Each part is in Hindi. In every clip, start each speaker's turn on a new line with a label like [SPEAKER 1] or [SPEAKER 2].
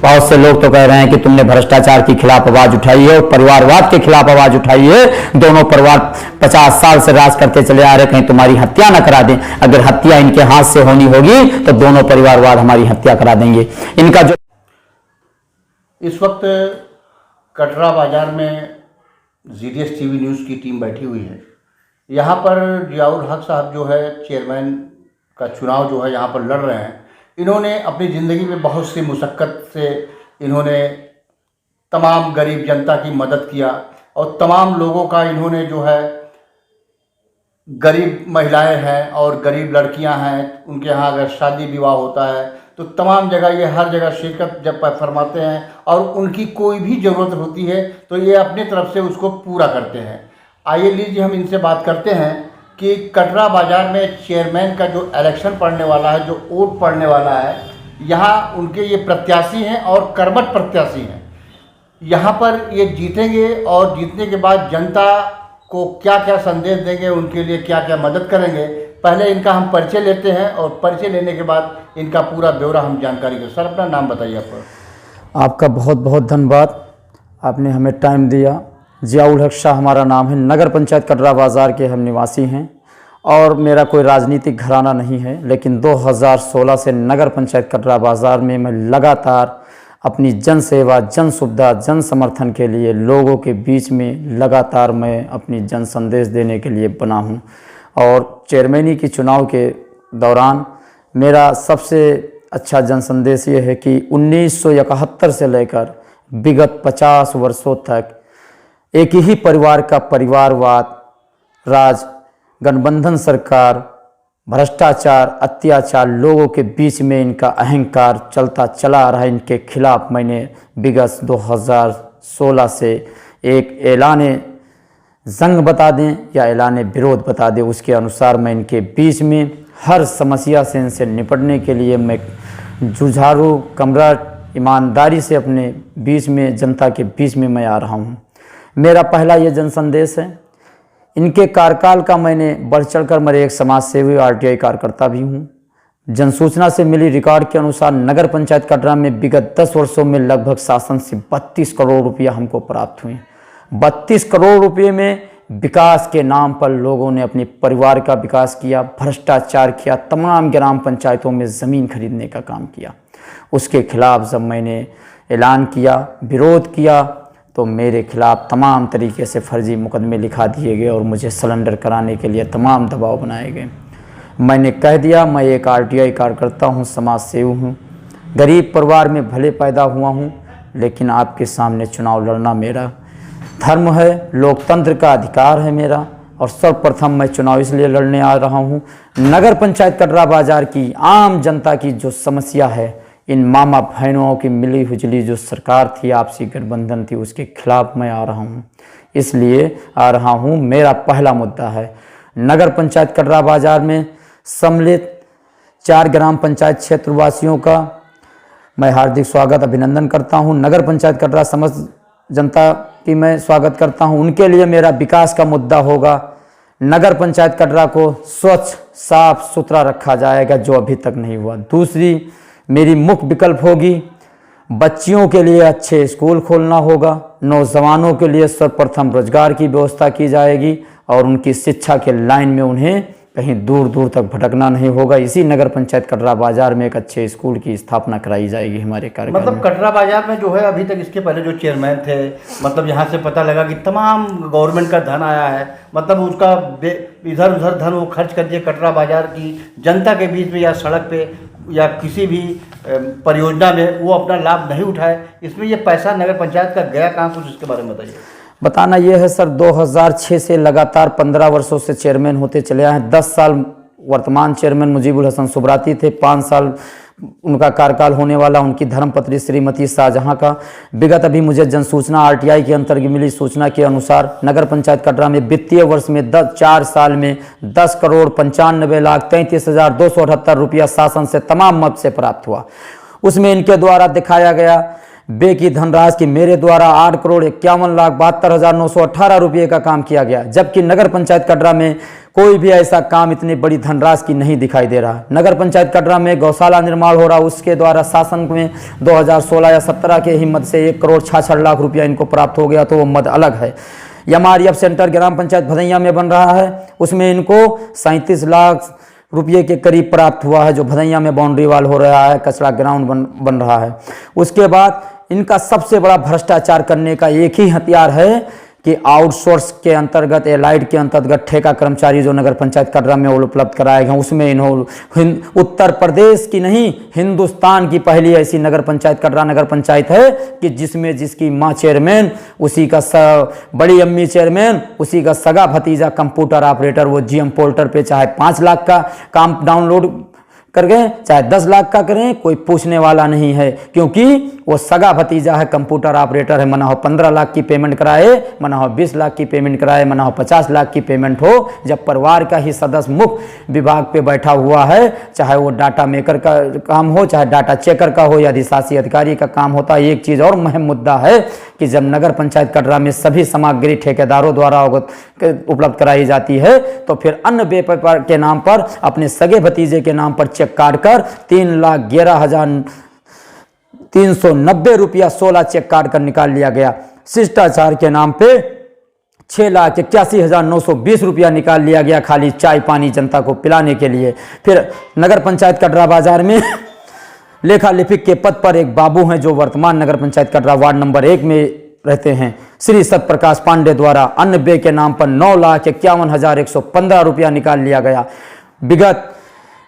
[SPEAKER 1] बहुत से लोग तो कह रहे हैं कि तुमने भ्रष्टाचार के खिलाफ आवाज उठाई है और परिवारवाद के खिलाफ आवाज उठाई है। दोनों परिवार 50 साल से राज करते चले आ रहे, कहीं तुम्हारी हत्या न करा दें। अगर हत्या इनके हाथ से होनी होगी तो दोनों परिवारवाद हमारी हत्या करा देंगे। इनका जो
[SPEAKER 2] इस वक्त कटरा बाजार में जीडीएस टीवी न्यूज़ की टीम बैठी हुई है। यहाँ पर जियाउल हक साहब जो है चेयरमैन का चुनाव जो है यहाँ पर लड़ रहे हैं। इन्होंने अपनी ज़िंदगी में बहुत सी मुशक्क़त से इन्होंने तमाम गरीब जनता की मदद किया और तमाम लोगों का इन्होंने जो है, गरीब महिलाएं हैं और गरीब लड़कियां हैं, उनके यहाँ अगर शादी विवाह होता है तो तमाम जगह ये हर जगह शिरकत जब फरमाते हैं और उनकी कोई भी ज़रूरत होती है तो ये अपनी तरफ से उसको पूरा करते हैं। आइए लीजिए हम इनसे बात करते हैं कि कटरा बाजार में चेयरमैन का जो इलेक्शन पड़ने वाला है, जो वोट पड़ने वाला है, यहाँ उनके ये प्रत्याशी हैं और कर्मठ प्रत्याशी हैं। यहाँ पर ये जीतेंगे और जीतने के बाद जनता को क्या क्या संदेश देंगे, उनके लिए क्या क्या मदद करेंगे। पहले इनका हम परिचय लेते हैं और परिचय लेने के बाद इनका पूरा ब्यौरा हम जानकारी दें। सर अपना नाम बताइए।
[SPEAKER 1] आपका बहुत बहुत धन्यवाद, आपने हमें टाइम दिया। जियाउल हक शाह हमारा नाम है, नगर पंचायत कटरा बाज़ार के हम निवासी हैं और मेरा कोई राजनीतिक घराना नहीं है, लेकिन 2016 से नगर पंचायत कटरा बाज़ार में मैं लगातार अपनी जन सेवा, जन सुविधा, जन समर्थन के लिए लोगों के बीच में लगातार मैं अपनी जन संदेश देने के लिए बना हूं। और चेयरमैनी की चुनाव के दौरान मेरा सबसे अच्छा जन संदेश ये है कि 1971 से लेकर विगत 50 वर्षों तक एक ही परिवार का परिवारवाद राज, गठबंधन सरकार, भ्रष्टाचार, अत्याचार, लोगों के बीच में इनका अहंकार चलता चला आ रहा है। इनके खिलाफ मैंने विगत 2016 से एक ऐलान जंग बता दें या ऐलान विरोध बता दें, उसके अनुसार मैं इनके बीच में हर समस्या से इनसे निपटने के लिए मैं जुझारू, कमरा, ईमानदारी से अपने बीच में, जनता के बीच में मैं आ रहा हूँ। मेरा पहला ये जन संदेश है। इनके कार्यकाल का मैंने बढ़ चढ़कर, मेरे एक समाज सेवी आरटीआई कार्यकर्ता भी हूँ। जनसूचना से मिली रिकॉर्ड के अनुसार नगर पंचायत कटरा में विगत 10 वर्षों में लगभग शासन से 32 करोड़ रुपया हमको प्राप्त हुए। 32 करोड़ रुपये में विकास के नाम पर लोगों ने अपने परिवार का विकास किया, भ्रष्टाचार किया, तमाम ग्राम पंचायतों में ज़मीन खरीदने का काम किया। उसके खिलाफ जब मैंने ऐलान किया, विरोध किया, तो मेरे खिलाफ तमाम तरीके से फर्जी मुकदमे लिखा दिए गए और मुझे सरेंडर कराने के लिए तमाम दबाव बनाए गए। मैंने कह दिया मैं एक आरटीआई कार्यकर्ता हूँ, समाज सेवी हूँ, गरीब परिवार में भले पैदा हुआ हूँ, लेकिन आपके सामने चुनाव लड़ना मेरा धर्म है, लोकतंत्र का अधिकार है मेरा। और सर्वप्रथम मैं चुनाव इसलिए लड़ने आ रहा हूँ, नगर पंचायत कटरा बाजार की आम जनता की जो समस्या है, इन मामा बहनों की मिली हुजली जो सरकार थी, आपसी गठबंधन थी, उसके खिलाफ मैं आ रहा हूँ। इसलिए आ रहा हूँ। मेरा पहला मुद्दा है नगर पंचायत कटरा बाजार में सम्मिलित 4 ग्राम पंचायत क्षेत्रवासियों का मैं हार्दिक स्वागत, अभिनंदन करता हूँ। नगर पंचायत कटरा समस्त जनता की मैं स्वागत करता हूँ। उनके लिए मेरा विकास का मुद्दा होगा। नगर पंचायत कटरा को स्वच्छ, साफ सुथरा रखा जाएगा, जो अभी तक नहीं हुआ। दूसरी मेरी मुख्य विकल्प होगी, बच्चियों के लिए अच्छे स्कूल खोलना होगा, नौजवानों के लिए सर्वप्रथम रोजगार की व्यवस्था की जाएगी और उनकी शिक्षा के लाइन में उन्हें कहीं दूर दूर तक भटकना नहीं होगा। इसी नगर पंचायत कटरा बाजार में एक अच्छे स्कूल की स्थापना कराई जाएगी हमारे कार्यकाल में।
[SPEAKER 2] मतलब कटरा बाजार में जो है, अभी तक इसके पहले जो चेयरमैन थे, मतलब यहाँ से पता लगा कि तमाम गवर्नमेंट का धन आया है, मतलब उसका इधर उधर धन वो खर्च कर दिए कटरा बाजार की जनता के बीच में, या सड़क पे या किसी भी परियोजना में वो अपना लाभ नहीं उठाए। इसमें ये पैसा नगर पंचायत का गया कहाँ, कुछ इसके बारे में बताइए।
[SPEAKER 1] बताना ये है सर, 2006 से लगातार 15 वर्षों से चेयरमैन होते चले आए हैं। 10 साल वर्तमान चेयरमैन मुजीबुल हसन सुब्राती थे, 5 साल उनका कार्यकाल होने वाला, उनकी धर्मपत्नी श्रीमती शाहजहां का। विगत अभी मुझे जनसूचना आरटीआई के अंतर्गत मिली सूचना के अनुसार नगर पंचायत कटरा में वित्तीय वर्ष में 4 साल में 10,95,33,278 रुपया शासन से तमाम मद से प्राप्त हुआ। उसमें इनके द्वारा दिखाया गया बेकी धनराशि की मेरे द्वारा 8,51,72,918 रुपये का काम किया गया, जबकि नगर पंचायत कटरा में कोई भी ऐसा काम इतनी बड़ी धनराशि की नहीं दिखाई दे रहा। नगर पंचायत कटरा में गौशाला निर्माण हो रहा, उसके द्वारा शासन में 2016 या 17 के ही मद से 1,66,00,000 रुपया इनको प्राप्त हो गया, तो वो मद अलग है। MREF सेंटर ग्राम पंचायत भदैया में बन रहा है, उसमें इनको 37 लाख रुपये के करीब प्राप्त हुआ है, जो भदैया में बाउंड्री वाल हो रहा है, कचरा ग्राउंड बन रहा है। उसके बाद इनका सबसे बड़ा भ्रष्टाचार करने का एक ही हथियार है कि आउटसोर्स के अंतर्गत, एलाइड के अंतर्गत ठेका कर्मचारी जो नगर पंचायत कटरा में उपलब्ध कराए गए, उसमें इन्होंने उत्तर प्रदेश की नहीं, हिंदुस्तान की पहली ऐसी नगर पंचायत कटरा नगर पंचायत है कि जिसमें जिसकी मां चेयरमैन, उसी का बड़ी अम्मी चेयरमैन, उसी का सगा भतीजा कंप्यूटर ऑपरेटर, वो GM पोर्टल पे चाहे 5 लाख का काम डाउनलोड कर गए, चाहे 10 लाख का करें, कोई पूछने वाला नहीं है, क्योंकि वो सगा भतीजा है, कंप्यूटर ऑपरेटर है। मना हो 15 लाख की पेमेंट कराए, मना हो 20 लाख की पेमेंट कराए, मना हो 50 लाख की पेमेंट हो, जब परिवार का ही सदस्य मुख्य विभाग पे बैठा हुआ है, चाहे वो डाटा मेकर का काम हो, चाहे डाटा चेकर का हो या अधिशासी अधिकारी का काम होता है। एक चीज़ और महम मुद्दा है कि जब नगर पंचायत कटरा में सभी सामग्री ठेकेदारों द्वारा उपलब्ध कराई जाती है, तो फिर अन्य व्यापार के नाम पर, अपने सगे भतीजे के नाम पर चेक काट कर 3,11,390 रुपया 16 चेक काट कर निकाल लिया गया। शिष्टाचार के नाम पे 6,81,920 रुपया निकाल लिया गया, खाली चाय पानी जनता को पिलाने के लिए। फिर नगर पंचायत कटरा बाजार में लेखा लिपिक के पद पर एक बाबू हैं, जो वर्तमान नगर पंचायत कटरा वार्ड नंबर 1 में रहते हैं, श्री सत्यप्रकाश पांडे द्वारा अन्य व्यय के नाम पर 9,51,115 रुपया निकाल लिया गया। विगत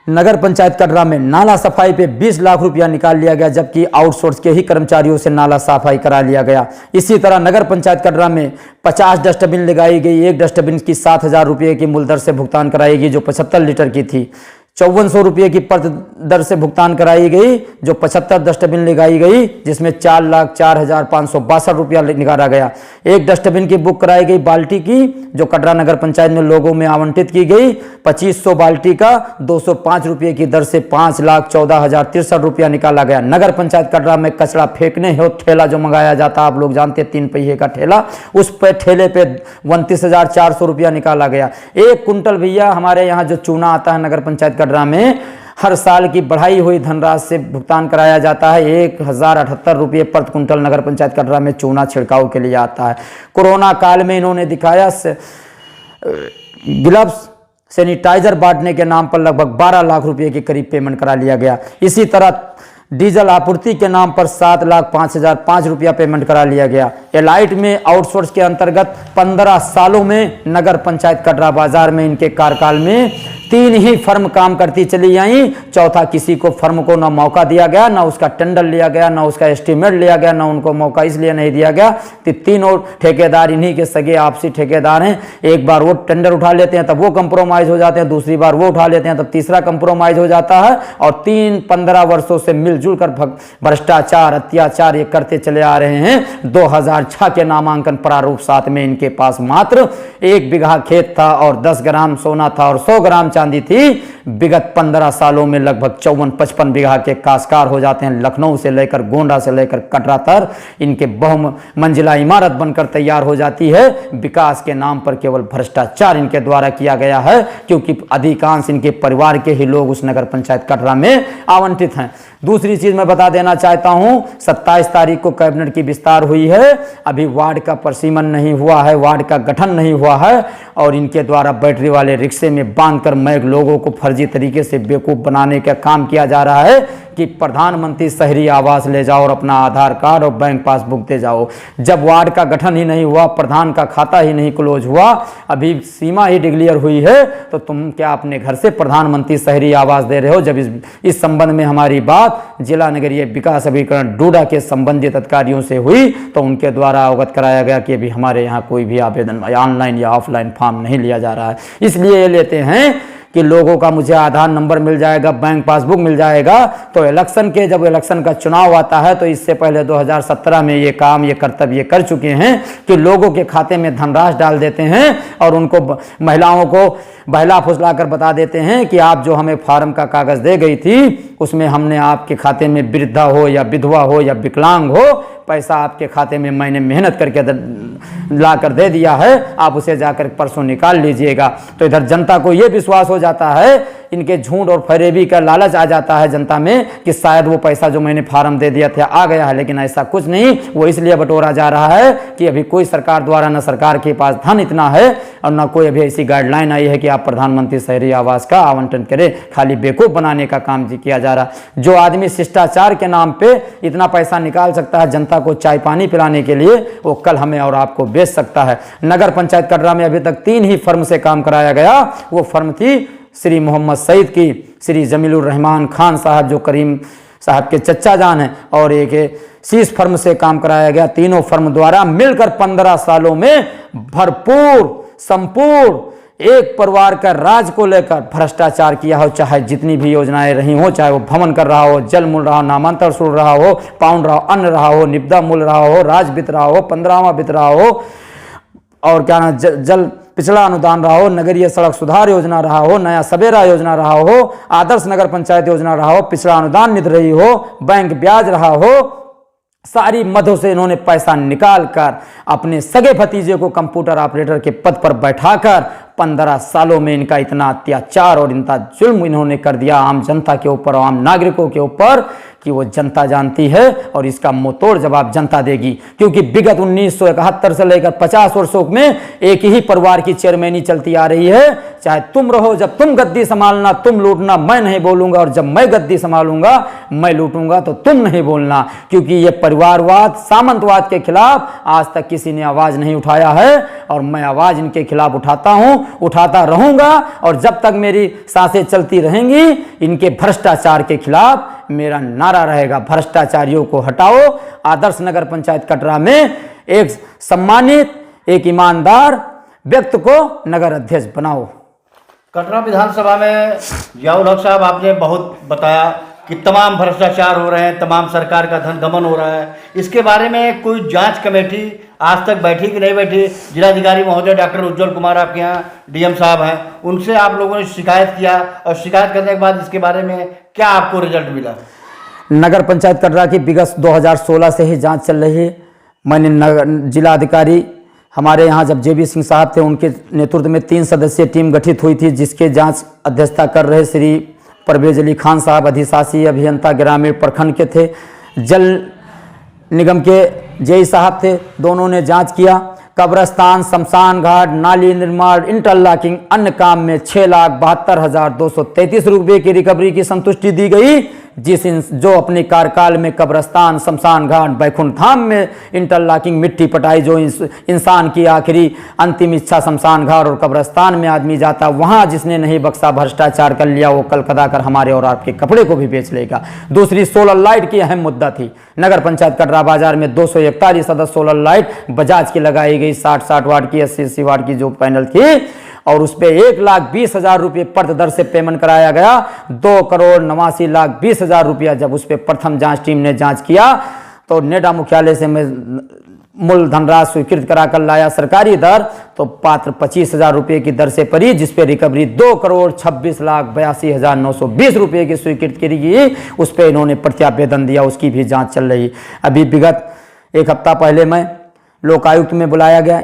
[SPEAKER 1] नगर पंचायत कटरा में नाला सफाई पे 20 लाख रुपया निकाल लिया गया, जबकि आउटसोर्स के ही कर्मचारियों से नाला सफाई करा लिया गया। इसी तरह नगर पंचायत कटरा में 50 डस्टबिन लगाई गई, एक डस्टबिन की 7,000 रुपये की मूल दर से भुगतान कराएगी, जो 75 लीटर की थी। 5400 रुपये की प्रति दर से भुगतान कराई गई, जो 75 डस्टबिन लगाई गई, जिसमें 4,04,562 रुपया निकाला गया। एक डस्टबिन की बुक कराई गई बाल्टी की, जो कटरा नगर पंचायत में लोगों में आवंटित की गई। 2500 बाल्टी का 205 रुपये की दर से 5,14,063 रुपया निकाला गया। नगर पंचायत कटरा में कचरा फेंकने हो ठेला जो मंगाया जाता, आप लोग जानते हैं, 3 पहिए का ठेला, उस पे ठेले पे 29,400 रुपया निकाला गया। 1 कुंटल भैया हमारे यहाँ जो चूना आता है नगर पंचायत कटरा में, हर साल की बढ़ाई हुई धनराशि से भुगतान कराया जाता है। 1,078 रुपये प्रति कुंटल नगर पंचायत कटरा में चूना छिड़काव के लिए आता है। कोरोना काल में इन्होंने दिखाया ग्लव्स, सैनिटाइजर बांटने के नाम पर लगभग 12 लाख रुपए के करीब पेमेंट करा लिया गया। इसी तरह डीजल आपूर्ति के नाम पर 7,05,005 रुपया पेमेंट करा लिया गया। एलाइट में आउटसोर्स के अंतर्गत 15 सालों में नगर पंचायत कटरा बाजार में इनके कार्यकाल में 3 ही फर्म काम करती चली आई। चौथा किसी को फर्म को ना मौका दिया गया, ना उसका टेंडर लिया गया, ना उसका एस्टीमेट लिया गया, ना उनको मौका इसलिए नहीं दिया गया कि 3 और ठेकेदार इन्हीं के सगे आपसी ठेकेदार हैं। एक बार वो टेंडर उठा लेते हैं तब वो कंप्रोमाइज हो जाते हैं, दूसरी बार वो उठा लेते हैं तब तीसरा कंप्रोमाइज हो जाता है, और 15 वर्षों से मिलजुल कर भ्रष्टाचार अत्याचार ये करते चले आ रहे हैं। 2006 के नामांकन प्रारूप 7 में इनके पास मात्र 1 बीघा खेत था और 10 ग्राम सोना था और 100 ग्राम चांदी थी। विगत 15 सालों में लगभग 54-55 बीघा के काश्तकार हो जाते हैं। लखनऊ से लेकर गोंडा से लेकर कटरा तक इनके बहुमंजिला इमारत बनकर तैयार हो जाती है। विकास के नाम पर केवल भ्रष्टाचार इनके द्वारा किया गया है, क्योंकि अधिकांश इनके परिवार के ही लोग उस नगर पंचायत कटरा में आवंटित हैं। दूसरी चीज मैं बता देना चाहता हूं, 27 तारीख को कैबिनेट की विस्तार हुई है, अभी वार्ड का परिसीमन नहीं हुआ है, वार्ड का गठन नहीं हुआ है, और इनके द्वारा बैटरी वाले रिक्शे में बांधकर मैग लोगों को फर्जी तरीके से बेवकूफ बनाने का काम किया जा रहा है कि प्रधानमंत्री शहरी आवास ले जाओ और अपना आधार कार्ड और बैंक पासबुक दे जाओ। जब वार्ड का गठन ही नहीं हुआ, प्रधान का खाता ही नहीं क्लोज हुआ, अभी सीमा ही डिक्लेयर हुई है, तो तुम क्या अपने घर से प्रधानमंत्री शहरी आवास दे रहे हो? जब इस संबंध में हमारी बात जिला नगरीय विकास अभिकरण डूडा के संबंधित अधिकारियों से हुई तो उनके द्वारा अवगत कराया गया कि अभी हमारे यहाँ कोई भी आवेदन ऑनलाइन या ऑफलाइन फॉर्म नहीं लिया जा रहा है। इसलिए ये लेते हैं कि लोगों का मुझे आधार नंबर मिल जाएगा, बैंक पासबुक मिल जाएगा। तो जब इलेक्शन का चुनाव आता है, तो इससे पहले 2017 में ये काम, ये कर्तव्य कर चुके हैं कि लोगों के खाते में धनराशि डाल देते हैं और उनको महिलाओं को बहला फुसला कर बता देते हैं कि आप जो हमें फार्म का कागज दे गई थी, उसमें हमने आपके खाते में वृद्धा हो या विधवा हो या विकलांग हो, पैसा आपके खाते में मैंने मेहनत करके ला कर दे दिया है, आप उसे जाकर परसों निकाल लीजिएगा। तो इधर जनता को ये विश्वास हो जाता है, इनके झूठ और फरेबी का लालच आ जाता है जनता में कि शायद वो पैसा जो मैंने फार्म दे दिया था आ गया है, लेकिन ऐसा कुछ नहीं। वो इसलिए बटोरा जा रहा है कि अभी कोई सरकार द्वारा, न सरकार के पास धन इतना है और न कोई अभी ऐसी गाइडलाइन आई है कि आप प्रधानमंत्री शहरी आवास का आवंटन करें। खाली बेवकूफ बनाने का काम किया जा रहा। जो आदमी शिष्टाचार के नाम पे इतना पैसा निकाल सकता है जनता को चाय पानी पिलाने के लिए, वो कल हमें और आपको बेच सकता है। नगर पंचायत कटरा में अभी तक 3 ही फर्म से काम कराया गया। वो फर्म थी श्री मोहम्मद सईद की, श्री जमीलुर रहमान खान साहब जो करीम साहब के चच्चा जान हैं, और एक शीश फर्म से काम कराया गया। तीनों फर्म द्वारा मिलकर 15 सालों में भरपूर संपूर्ण एक परिवार का राज को लेकर भ्रष्टाचार किया हो। चाहे जितनी भी योजनाएं रही हो, चाहे वो भवन कर रहा हो, जल मूल रहा हो, नामांतर शुल्क रहा हो, पाउंड रहा हो, अन्न रहा हो, निपदा मूल रहा हो, राज वित्त रहा हो, 15वां वित्त रहा हो, और क्या ना जल पिछड़ा अनुदान रहा हो, नगरीय सड़क सुधार योजना रहा हो, नया सवेरा योजना रहा हो, आदर्श नगर पंचायत योजना रहा हो, पिछड़ा अनुदान निधि रही हो, बैंक ब्याज रहा हो, सारी मदों से इन्होंने पैसा निकाल कर अपने सगे भतीजे को कंप्यूटर ऑपरेटर के पद पर बैठाकर 15 सालों में इनका इतना अत्याचार और इतना जुल्म इन्होंने कर दिया आम जनता के ऊपर, आम नागरिकों के ऊपर, कि वो जनता जानती है और इसका मुंहतोड़ जवाब जनता देगी। क्योंकि विगत 1971 से लेकर 50 वर्षों में एक ही परिवार की चेयरमैनी चलती आ रही है। चाहे तुम रहो, जब तुम गद्दी संभालना तुम लूटना, मैं नहीं बोलूंगा, और जब मैं गद्दी संभालूंगा मैं लूटूंगा तो तुम नहीं बोलना। क्योंकि ये परिवारवाद, सामंतवाद के खिलाफ आज तक किसी ने आवाज नहीं उठाया है, और मैं आवाज इनके खिलाफ उठाता हूं, उठाता रहूंगा, और जब तक मेरी सांसें चलती रहेंगी इनके भ्रष्टाचार के खिलाफ मेरा नारा रहेगा, भ्रष्टाचारियों को हटाओ। आदर्श नगर पंचायत कटरा में एक सम्मानित, एक ईमानदार व्यक्ति को नगर अध्यक्ष बनाओ।
[SPEAKER 2] कटरा विधानसभा में जियाउल हक साहब, आपने बहुत बताया कि तमाम भ्रष्टाचार हो रहे हैं, तमाम सरकार का धन गमन हो रहा है। इसके बारे में कोई जांच कमेटी आज तक बैठी कि नहीं बैठी? जिलाधिकारी महोदय डॉक्टर उज्जवल कुमार आपके यहाँ डीएम साहब हैं, उनसे आप लोगों ने शिकायत किया, और शिकायत करने के बाद इसके बारे में क्या आपको रिजल्ट मिला?
[SPEAKER 1] नगर पंचायत कटरा की विगत 2016 से ही जांच चल रही है। मैंने जिला अधिकारी हमारे यहाँ जब जेबी सिंह साहब थे, उनके नेतृत्व में 3 सदस्यीय टीम गठित हुई थी, जिसके जांच अध्यक्षता कर रहे श्री परवेज अली खान साहब, अधिशासी अभियंता ग्रामीण प्रखंड के थे। जल निगम के जेई साहब थे, दोनों ने जांच किया। कब्रस्तान, शमशान घाट, नाली निर्माण, इंटरलॉकिंग, अन्य काम में 6,72,233 रुपये की रिकवरी की संतुष्टि दी गई। जो अपने कार्यकाल में कब्रस्तान, शमशान घाट, बैकुंठ धाम में इंटरलॉकिंग, मिट्टी पटाई, जो इंसान की आखिरी अंतिम इच्छा शमशान घाट और कब्रस्तान में आदमी जाता, वहां जिसने नहीं बख्शा, भ्रष्टाचार कर लिया, वो कल कदा कर हमारे और आपके कपड़े को भी बेच लेगा। दूसरी सोलर लाइट की अहम मुद्दा थी। नगर पंचायत कटरा बाजार में 241 अदद सोलर लाइट बजाज की लगाई गई, 60-60 वाट की, 80-80 वाट की जो पैनल थी, और उस पर 1,20,000 रुपये प्रति दर से पेमेंट कराया गया। 2,89,20,000 रुपया जब उस पर प्रथम जांच टीम ने जांच किया, तो नेडा मुख्यालय से मैं मूल धनराशि स्वीकृत कराकर लाया सरकारी दर, तो पात्र 25,000 रुपये की दर से पड़ी, जिसपे रिकवरी 2,26,82,920 रुपये की स्वीकृत की गई। उस पर इन्होंने प्रत्यावेदन दिया, उसकी भी जांच चल रही। अभी विगत 1 हफ्ता पहले मैं लोकायुक्त में बुलाया गया,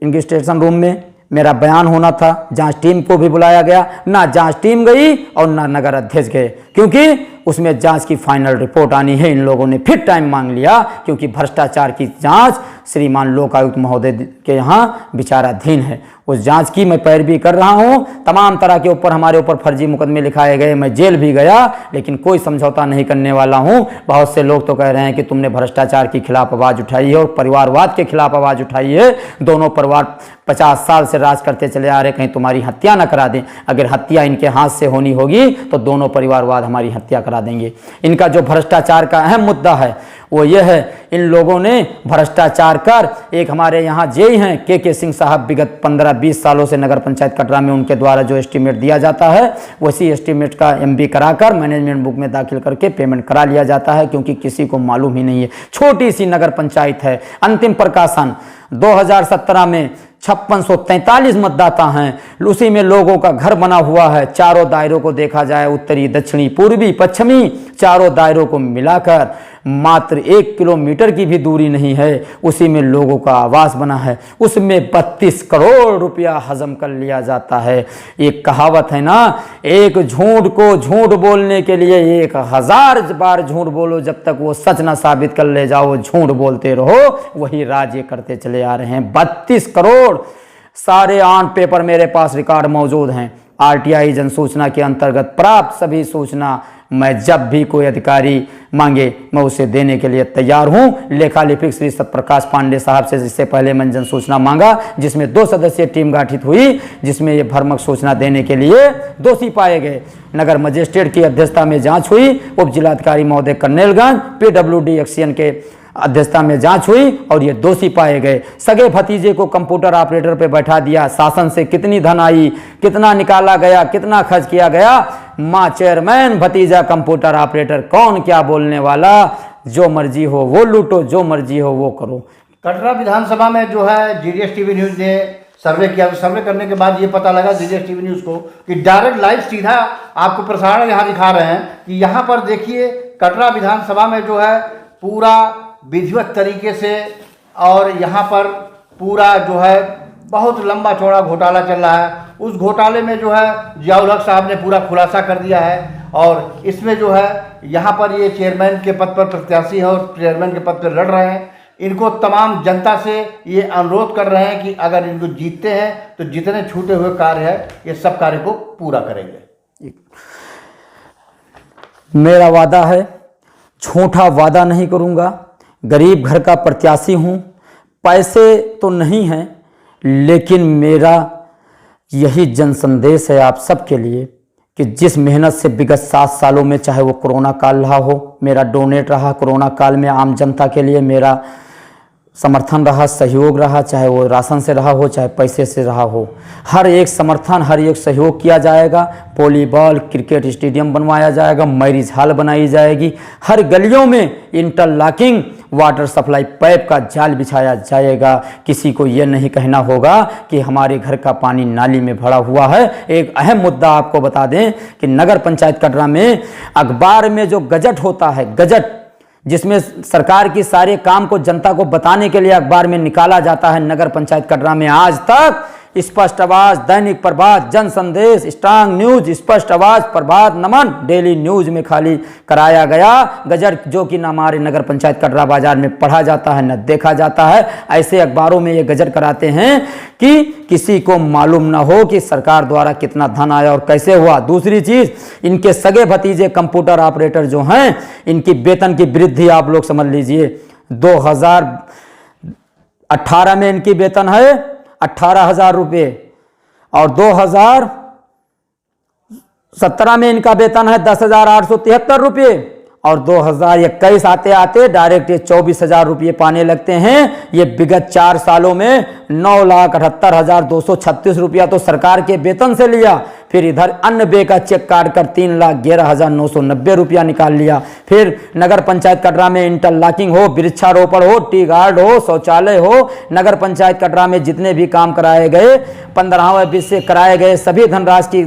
[SPEAKER 1] इन्वेस्टिगेशन रूम में मेरा बयान होना था, जांच टीम को भी बुलाया गया। ना जांच टीम गई और ना नगर अध्यक्ष गए, क्योंकि उसमें जांच की फाइनल रिपोर्ट आनी है। इन लोगों ने फिर टाइम मांग लिया, क्योंकि भ्रष्टाचार की जांच श्रीमान लोकायुक्त महोदय के यहाँ विचाराधीन है। उस जांच की मैं पैरवी कर रहा हूं। तमाम तरह के ऊपर हमारे ऊपर फर्जी मुकदमे लिखाए गए, मैं जेल भी गया, लेकिन कोई समझौता नहीं करने वाला हूं। बहुत से लोग तो कह रहे हैं कि तुमने भ्रष्टाचार के खिलाफ आवाज उठाई है और परिवारवाद के खिलाफ आवाज उठाई है। दोनों परिवार 50 साल से राज करते चले आ रहे, कहीं तुम्हारी हत्या न करा दें। अगर हत्या इनके हाथ से होनी होगी तो दोनों परिवारवाद हमारी हत्या करा देंगे। इनका जो भ्रष्टाचार का अहम मुद्दा है वो ये है, इन लोगों ने भ्रष्टाचार कर, एक हमारे यहाँ जेई हैं के सिंह साहब, विगत 15-20 सालों से नगर पंचायत कटरा में उनके द्वारा जो एस्टीमेट दिया जाता है, वैसी एस्टीमेट का MB कराकर मैनेजमेंट बुक में दाखिल करके पेमेंट करा लिया जाता है, क्योंकि किसी को मालूम ही नहीं है। छोटी सी नगर पंचायत है। अंतिम प्रकाशन 2017 में 5643 मतदाता हैं, उसी में लोगों का घर बना हुआ है। चारों दायरों को देखा जाए, उत्तरी, दक्षिणी, पूर्वी, पश्चिमी, चारों दायरों को मिलाकर मात्र 1 किलोमीटर की भी दूरी नहीं है, उसी में लोगों का आवास बना है, उसमें 32 करोड़ रुपया हजम कर लिया जाता है। एक कहावत है ना, एक झूठ को झूठ बोलने के लिए 1000 बार झूठ बोलो, जब तक वो सच ना साबित कर ले जाओ झूठ बोलते रहो, वही राज्य करते चले आ रहे हैं। 32 करोड़, सारे 8 पेपर मेरे पास रिकॉर्ड मौजूद हैं। आरटीआई जनसूचना के अंतर्गत प्राप्त सभी सूचना मैं जब भी कोई अधिकारी मांगे मैं उसे देने के लिए तैयार हूं। लेखालिपिक श्री सत्यप्रकाश पांडे साहब से जिससे पहले मैंने जनसूचना मांगा, जिसमें 2 सदस्यीय टीम गठित हुई, जिसमें ये भ्रामक सूचना देने के लिए दोषी पाए गए। नगर मजिस्ट्रेट की अध्यक्षता में जांच हुई, उप जिलाधिकारी महोदय कन्नेलगंज PWD एक्शन के अध्यक्षता में जांच हुई और ये दोषी पाए गए। सगे भतीजे को कंप्यूटर ऑपरेटर पे बैठा दिया। शासन से कितनी धन आई, कितना निकाला गया, कितना खर्च किया गया, मां चेयरमैन, भतीजा कंप्यूटर ऑपरेटर, कौन क्या बोलने वाला, जो मर्जी हो वो लूटो, जो मर्जी हो वो करो।
[SPEAKER 2] कटरा विधानसभा में जो है GDS टीवी न्यूज़ ने सर्वे किया। सर्वे करने के बाद ये पता लगा GDS टीवी न्यूज़ को कि डायरेक्ट लाइव सीधा आपको प्रसारण यहाँ दिखा रहे हैं कि यहाँ पर देखिए कटरा विधानसभा में जो है पूरा विधिवत तरीके से, और यहाँ पर पूरा जो है बहुत लंबा चौड़ा घोटाला चल रहा है। उस घोटाले में जो है जियाउल हक साहब ने पूरा खुलासा कर दिया है, और इसमें जो है यहाँ पर ये चेयरमैन के पद पर प्रत्याशी है और चेयरमैन के पद पर लड़ रहे हैं। इनको तमाम जनता से ये अनुरोध कर रहे हैं कि अगर इनको जीतते हैं तो जितने छूटे हुए कार्य है ये सब कार्य को पूरा करेंगे।
[SPEAKER 1] मेरा वादा है, झूठा वादा नहीं करूँगा। गरीब घर का प्रत्याशी हूँ, पैसे तो नहीं हैं, लेकिन मेरा यही जन संदेश है आप सबके लिए कि जिस मेहनत से विगत 7 सालों में, चाहे वो कोरोना काल रहा हो, मेरा डोनेट रहा, कोरोना काल में आम जनता के लिए मेरा समर्थन रहा, सहयोग रहा, चाहे वो राशन से रहा हो, चाहे पैसे से रहा हो, हर एक समर्थन, हर एक सहयोग किया जाएगा। वॉलीबॉल, क्रिकेट स्टेडियम बनवाया जाएगा, मैरिज हॉल बनाई जाएगी, हर गलियों में इंटरलॉकिंग वाटर सप्लाई पाइप का जाल बिछाया जाएगा। किसी को ये नहीं कहना होगा कि हमारे घर का पानी नाली में भरा हुआ है। एक अहम मुद्दा आपको बता दें कि नगर पंचायत कटरा में अखबार में जो गजट होता है, गजट जिसमें सरकार की सारे काम को जनता को बताने के लिए अखबार में निकाला जाता है, नगर पंचायत कटरा में आज तक स्पष्ट आवाज, दैनिक प्रभात, जन संदेश, स्ट्रांग न्यूज, स्पष्ट आवाज, प्रभात नमन, डेली न्यूज में खाली कराया गया गजट, जो कि न हमारे नगर पंचायत कटरा बाजार में पढ़ा जाता है न देखा जाता है। ऐसे अखबारों में ये गजट कराते हैं कि किसी को मालूम ना हो कि सरकार द्वारा कितना धन आया और कैसे हुआ। दूसरी चीज, इनके सगे भतीजे कंप्यूटर ऑपरेटर जो हैं, इनकी वेतन की वृद्धि आप लोग समझ लीजिए। 2018 में इनकी वेतन है 18,000 रुपये और 2017 में इनका वेतन है 10,873 रुपये और 2021 आते आते डायरेक्ट ये 24,000 रुपये पाने लगते हैं। ये विगत 4 सालों में 9,78,236 रुपया तो सरकार के वेतन से लिया, फिर इधर अन्य व्यय का चेक काट कर 3,11,990 रुपया निकाल लिया। फिर नगर पंचायत कटरा में इंटरलॉकिंग हो, वृक्षारोपण हो, टी गार्ड हो, शौचालय हो, नगर पंचायत कटरा में जितने भी काम कराए गए 15वें वित्त से कराए गए सभी धनराशि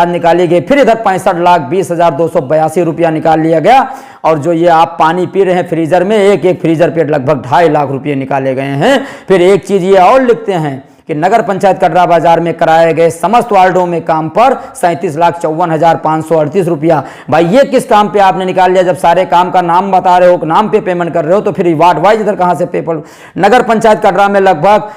[SPEAKER 1] निकाली गई। फिर इधर 65,20,282 रुपया निकाल लिया गया। और जो ये आप पानी पी रहे हैं फ्रीजर में, एक फ्रीजर पे लगभग 2.5 लाख रुपये निकाले गए हैं। फिर एक चीज ये और लिखते हैं कि नगर पंचायत कटरा बाजार में कराए गए समस्त वार्डों में काम पर 37,54,538 रुपया। भाई ये किस काम पे आपने निकाल लिया? जब सारे काम का नाम बता रहे हो, नाम पे पेमेंट कर रहे हो, तो फिर वार्ड वाइज इधर कहां से पेपर? नगर पंचायत कटरा में लगभग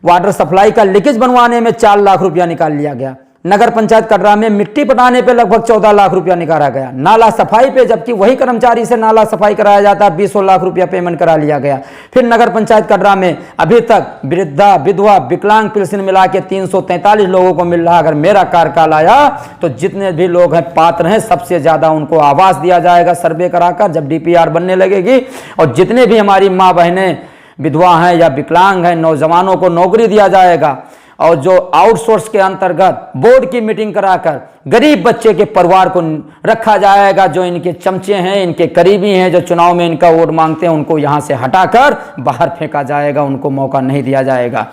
[SPEAKER 1] वाटर सप्लाई का लीकेज बनवाने में 4 लाख रुपया निकाल लिया गया। नगर पंचायत कटरा में मिट्टी पटाने पे लगभग 14 लाख रुपया निकाला गया। नाला सफाई पे, जबकि वही कर्मचारी से नाला सफाई कराया जाता, 20 लाख रुपया पेमेंट करा लिया गया। फिर नगर पंचायत कटरा में अभी तक वृद्धा, विधवा, विकलांग पेंशन मिला के 343 लोगों को मिल रहा। अगर मेरा कार्यकाल आया तो जितने भी लोग हैं पात्र हैं, सबसे ज्यादा उनको आवास दिया जाएगा सर्वे कराकर जब DPR बनने लगेगी। और जितने भी हमारी माँ बहनें विधवा हैं या विकलांग हैं, नौजवानों को नौकरी दिया जाएगा। और जो आउटसोर्स के अंतर्गत बोर्ड की मीटिंग कराकर गरीब बच्चे के परिवार को रखा जाएगा। जो इनके चमचे हैं, इनके करीबी हैं, जो चुनाव में इनका वोट मांगते हैं, उनको यहां से हटाकर बाहर फेंका जाएगा, उनको मौका नहीं दिया जाएगा।